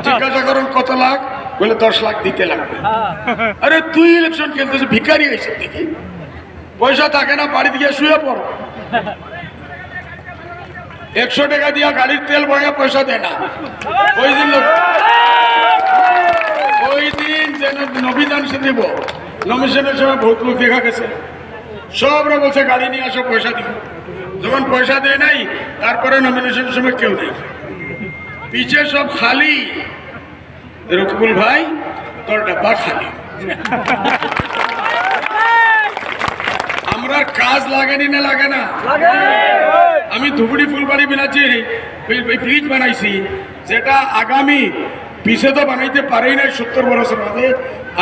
জিজ্ঞাসা করেন কত লাখ, বলে 10 লাখ দিতে লাগবে। আরে তুই ইলেকশন খেলতেছে, ভিখারি হয়েছে দেখি, পয়সা থাকে না, বাড়ি দিয়ে শুয়ে পড়। 100 টাকা দিয়া গাড়ির তেল ভরা পয়সা দেয় না। ওই দিন যেন নবীদান সে দেব, নমিশনের সময় বহুত লোক দেখা গেছে, সবরা বলছে গাড়ি নিয়ে আসো, পয়সা দিব। যখন পয়সা দেয় নাই, তারপরে নমিনেশনের সময় কেউ নেই, পিছে সব খালি। রকিবুল ভাই, তোর ডাব্বা খালি। আমরা কাজ লাগেনি না লাগে না? আমি ধুবড়ি ফুলবাড়ি বিনাচির ব্রিজ বানাইছি, যেটা আগামী পিছে তো বানাইতে পারেই নাই 70 বছর বাদে,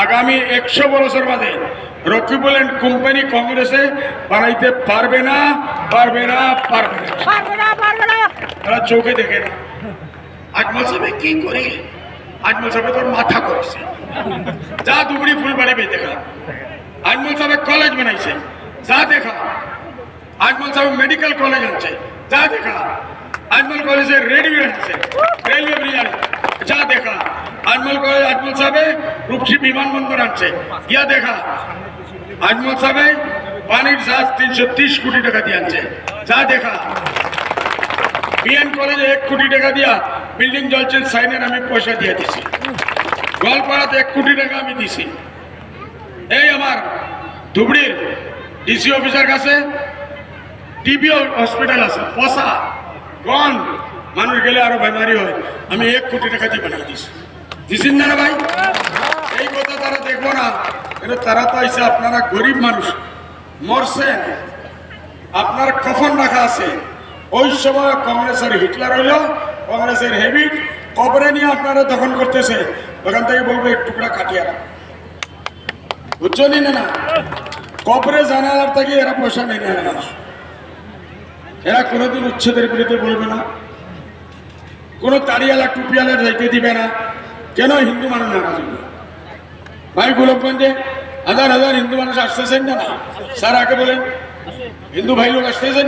আগামী 100 বছর বাদে রকিবুল এন্ড কোম্পানি কংগ্রেসে বানাইতে পারবে না, পারবে না, পারবে না, তারা চোখে দেখে না। আজমল সাহেব কি করে? আজমল সাহেব তোর মাথা করেছে, যা ধুবড়ি ফুলবাড়ি বে দেখা। আজমল সাহেব কলেজ বানাইছে, যা দেখা। আজমল সাহেব মেডিকেল কলেজ আনছে, যা দেখা। আজমল কলেজে রেলওয়ে আনছে, রেলওয়ে ব্রিজ, যা দেখা। আজমল কলেজ, আজমল সাহেব রূপসী বিমানবন্দর আনছে, গিয়া দেখা। আজমল সাহেব পানির জাহাজ 330 কোটি টাকা দিয়ে আনছে, যা দেখা। বিএন কলেজে 1 কোটি টাকা দিয়া বিল্ডিং চলছে, সাইনের আমি পয়সা দিয়ে দিছি। গোয়ালপাড়াতে 1 কোটি টাকা আমি দিছি। এই আমার ধুবড়ির ডিসি অফিসার কাছে টিবি হসপিটাল আছে, পশা গন মানুষ গেলে আরো বেমারি হয়, আমি 1 কোটি টাকা দিয়ে বানিয়ে দিছি। দিছেন না ভাই? এই কথা তারা দেখবো না, কিন্তু তারা তো আইসে, আপনারা গরিব মানুষ মরছেন, আপনার কফন রাখা আছে। ওই সময় কংগ্রেসের হিটলার হইল, কংগ্রেসের হেভিট কবরে নিয়ে আপনারা দখল করতেছে, ওখান থেকে বলবো 1 টুকরা কাটিয়ে রাখ, বুঝছনি না? কবরে জানালার থেকে এরা পয়সা নেই না মানুষ, এরা কোনোদিন উচ্ছেদের বিরুদ্ধে বলবে না, কোনো তাড়িয়ালা টুপিয়ালা যাইতে দিবে না। কেন? হিন্দু মানুষ নারাজ হইবে। ভাই গোলকগঞ্জে হাজার হাজার হিন্দু মানুষ আসতেছেন না? স্যার আগে বলেন, হিন্দু ভাই লোক আসতেছেন।